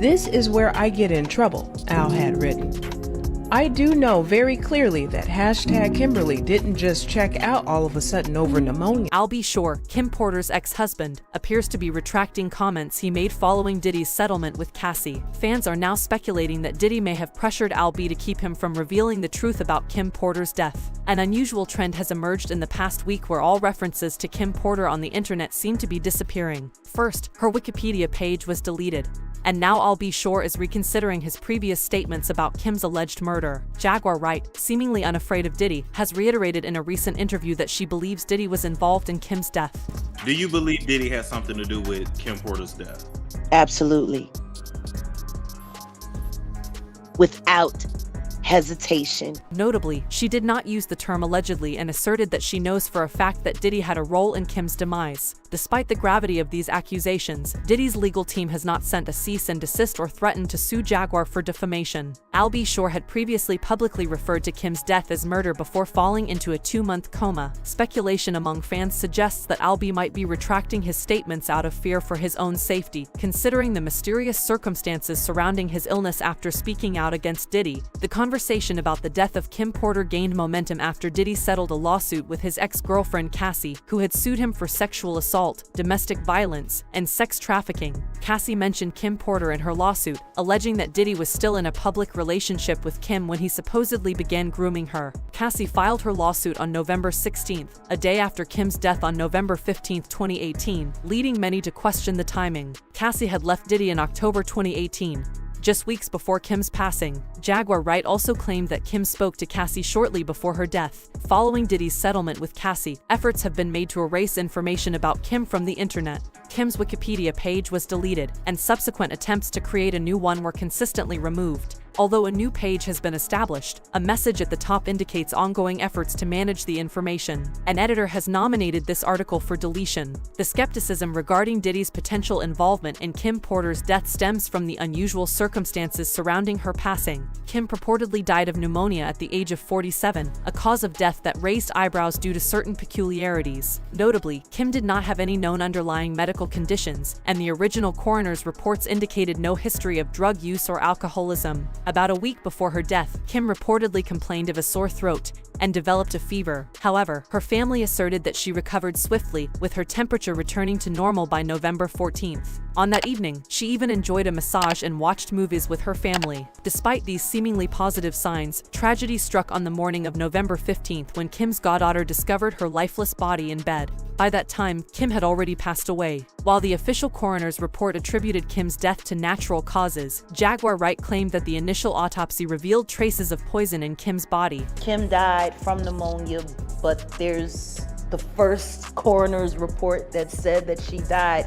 This is where I get in trouble, Al had written. I do know very clearly that #Kimberly didn't just check out all of a sudden over pneumonia. Al B. Sure, Kim Porter's ex-husband, appears to be retracting comments he made following Diddy's settlement with Cassie. Fans are now speculating that Diddy may have pressured Al B to keep him from revealing the truth about Kim Porter's death. An unusual trend has emerged in the past week where all references to Kim Porter on the internet seem to be disappearing. First, her Wikipedia page was deleted. And now Al B. Sure is reconsidering his previous statements about Kim's alleged murder. Jaguar Wright, seemingly unafraid of Diddy, has reiterated in a recent interview that she believes Diddy was involved in Kim's death. Do you believe Diddy has something to do with Kim Porter's death? Absolutely. Without hesitation. Notably, she did not use the term allegedly and asserted that she knows for a fact that Diddy had a role in Kim's demise. Despite the gravity of these accusations, Diddy's legal team has not sent a cease and desist or threatened to sue Jaguar for defamation. Al B. Sure had previously publicly referred to Kim's death as murder before falling into a 2-month coma. Speculation among fans suggests that Al B. might be retracting his statements out of fear for his own safety, considering the mysterious circumstances surrounding his illness after speaking out against Diddy. The conversation about the death of Kim Porter gained momentum after Diddy settled a lawsuit with his ex-girlfriend Cassie, who had sued him for sexual assault, domestic violence, and sex trafficking. Cassie mentioned Kim Porter in her lawsuit, alleging that Diddy was still in a public relationship with Kim when he supposedly began grooming her. Cassie filed her lawsuit on November 16, a day after Kim's death on November 15, 2018, leading many to question the timing. Cassie had left Diddy in October 2018. Just weeks before Kim's passing, Jaguar Wright also claimed that Kim spoke to Cassie shortly before her death. Following Diddy's settlement with Cassie, efforts have been made to erase information about Kim from the internet. Kim's Wikipedia page was deleted, and subsequent attempts to create a new one were consistently removed. Although a new page has been established, a message at the top indicates ongoing efforts to manage the information. An editor has nominated this article for deletion. The skepticism regarding Diddy's potential involvement in Kim Porter's death stems from the unusual circumstances surrounding her passing. Kim purportedly died of pneumonia at the age of 47, a cause of death that raised eyebrows due to certain peculiarities. Notably, Kim did not have any known underlying medical conditions, and the original coroner's reports indicated no history of drug use or alcoholism. About a week before her death, Kim reportedly complained of a sore throat and developed a fever. However, her family asserted that she recovered swiftly, with her temperature returning to normal by November 14th. On that evening, she even enjoyed a massage and watched movies with her family. Despite these seemingly positive signs, tragedy struck on the morning of November 15th when Kim's goddaughter discovered her lifeless body in bed. By that time, Kim had already passed away. While the official coroner's report attributed Kim's death to natural causes, Jaguar Wright claimed that the initial autopsy revealed traces of poison in Kim's body. Kim died from pneumonia, but there's the first coroner's report that said that she died.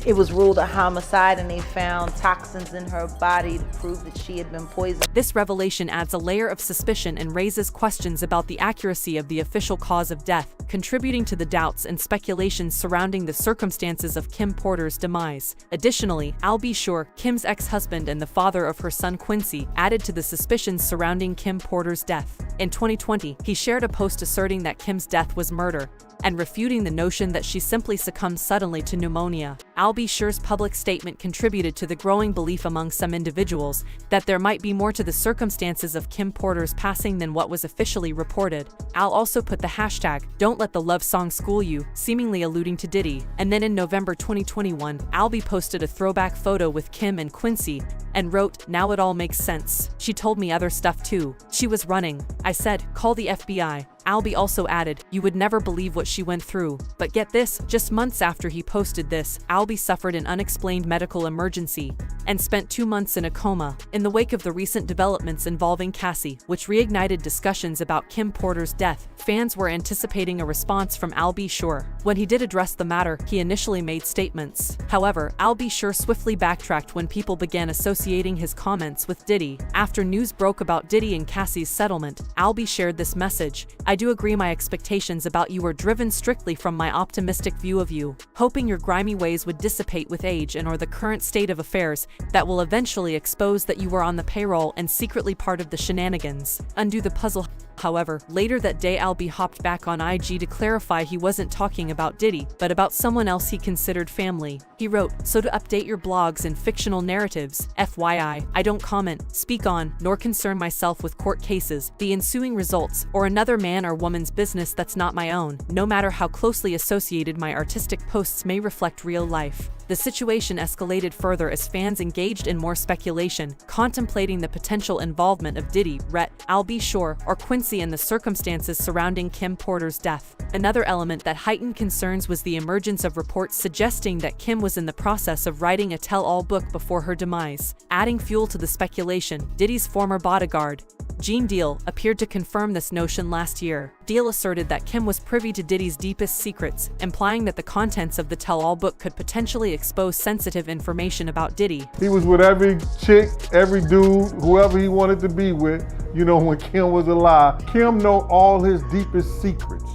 It was ruled a homicide, and they found toxins in her body to prove that she had been poisoned. This revelation adds a layer of suspicion and raises questions about the accuracy of the official cause of death, contributing to the doubts and speculations surrounding the circumstances of Kim Porter's demise. Additionally, Al B. Sure, Kim's ex-husband and the father of her son Quincy, added to the suspicions surrounding Kim Porter's death. In 2020, he shared a post asserting that Kim's death was murder, and refuting the notion that she simply succumbed suddenly to pneumonia. Al B. Sure's public statement contributed to the growing belief among some individuals that there might be more to the circumstances of Kim Porter's passing than what was officially reported. Al also put the hashtag, "Don't let the love song school you," seemingly alluding to Diddy. And then in November 2021, Al B. posted a throwback photo with Kim and Quincy and wrote, "Now it all makes sense. She told me other stuff too. She was running. I said, call the FBI." Al B. also added, "You would never believe what she went through." But get this, just months after he posted this, Al B. suffered an unexplained medical emergency and spent 2 months in a coma. In the wake of the recent developments involving Cassie, which reignited discussions about Kim Porter's death, fans were anticipating a response from Al B. Sure. When he did address the matter, he initially made statements. However, Al B. Sure swiftly backtracked when people began associating his comments with Diddy. After news broke about Diddy and Cassie's settlement, Al B. shared this message: "I do agree my expectations about you were driven strictly from my optimistic view of you, hoping your grimy ways would dissipate with age and or the current state of affairs that will eventually expose that you were on the payroll and secretly part of the shenanigans. Undo the puzzle." However, later that day Albie hopped back on IG to clarify he wasn't talking about Diddy, but about someone else he considered family. He wrote, "So to update your blogs and fictional narratives, FYI, I don't comment, speak on, nor concern myself with court cases, the ensuing results, or another man or woman's business that's not my own, no matter how closely associated my artistic posts may reflect real life." The situation escalated further as fans engaged in more speculation, contemplating the potential involvement of Diddy, Rhett, Albie Shore, or Quincy in the circumstances surrounding Kim Porter's death. Another element that heightened concerns was the emergence of reports suggesting that Kim was in the process of writing a tell-all book before her demise. Adding fuel to the speculation, Diddy's former bodyguard, Gene Deal, appeared to confirm this notion last year. Deal asserted that Kim was privy to Diddy's deepest secrets, implying that the contents of the tell-all book could potentially expose sensitive information about Diddy. He was with every chick, every dude, whoever he wanted to be with, you know, when Kim was alive. Kim know all his deepest secrets.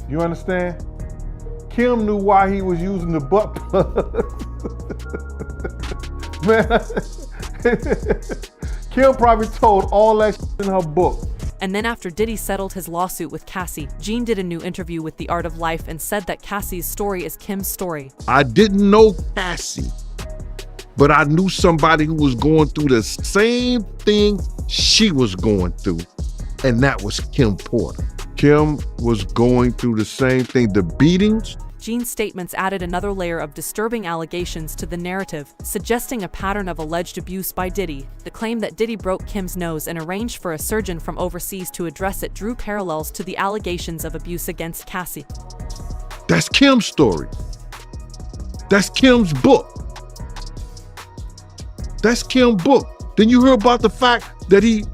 You understand? Kim knew why he was using the butt plug. Man. Kim probably told all that in her book. And then after Diddy settled his lawsuit with Cassie, Gene did a new interview with The Art of Life and said that Cassie's story is Kim's story. I didn't know Cassie, but I knew somebody who was going through the same thing she was going through, and that was Kim Porter. Kim was going through the same thing, the beatings. Gene's statements added another layer of disturbing allegations to the narrative, suggesting a pattern of alleged abuse by Diddy. The claim that Diddy broke Kim's nose and arranged for a surgeon from overseas to address it drew parallels to the allegations of abuse against Cassie. That's Kim's story. That's Kim's book. That's Kim's book. Then you hear about the fact that he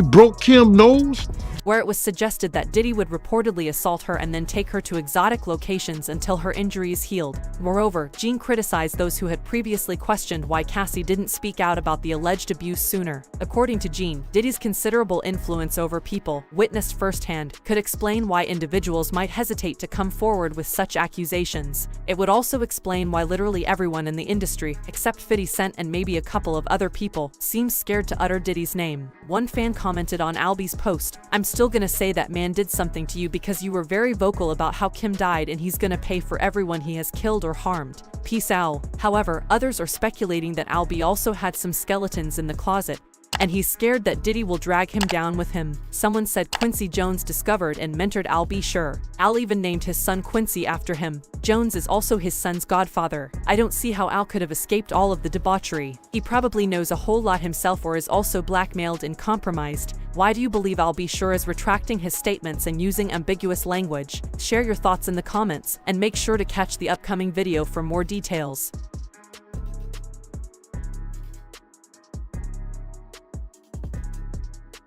broke Kim's nose? Where it was suggested that Diddy would reportedly assault her and then take her to exotic locations until her injuries healed. Moreover, Gene criticized those who had previously questioned why Cassie didn't speak out about the alleged abuse sooner. According to Gene, Diddy's considerable influence over people, witnessed firsthand, could explain why individuals might hesitate to come forward with such accusations. It would also explain why literally everyone in the industry, except 50 Cent and maybe a couple of other people, seems scared to utter Diddy's name. One fan commented on Albie's post, "I'm still gonna say that man did something to you because you were very vocal about how Kim died and he's gonna pay for everyone he has killed or harmed. Peace out." However, others are speculating that Albie also had some skeletons in the closet, and he's scared that Diddy will drag him down with him. Someone said Quincy Jones discovered and mentored Albie Shore. Al even named his son Quincy after him. Jones is also his son's godfather. I don't see how Al could have escaped all of the debauchery. He probably knows a whole lot himself or is also blackmailed and compromised. Why do you believe Albie Shore is retracting his statements and using ambiguous language? Share your thoughts in the comments, and make sure to catch the upcoming video for more details.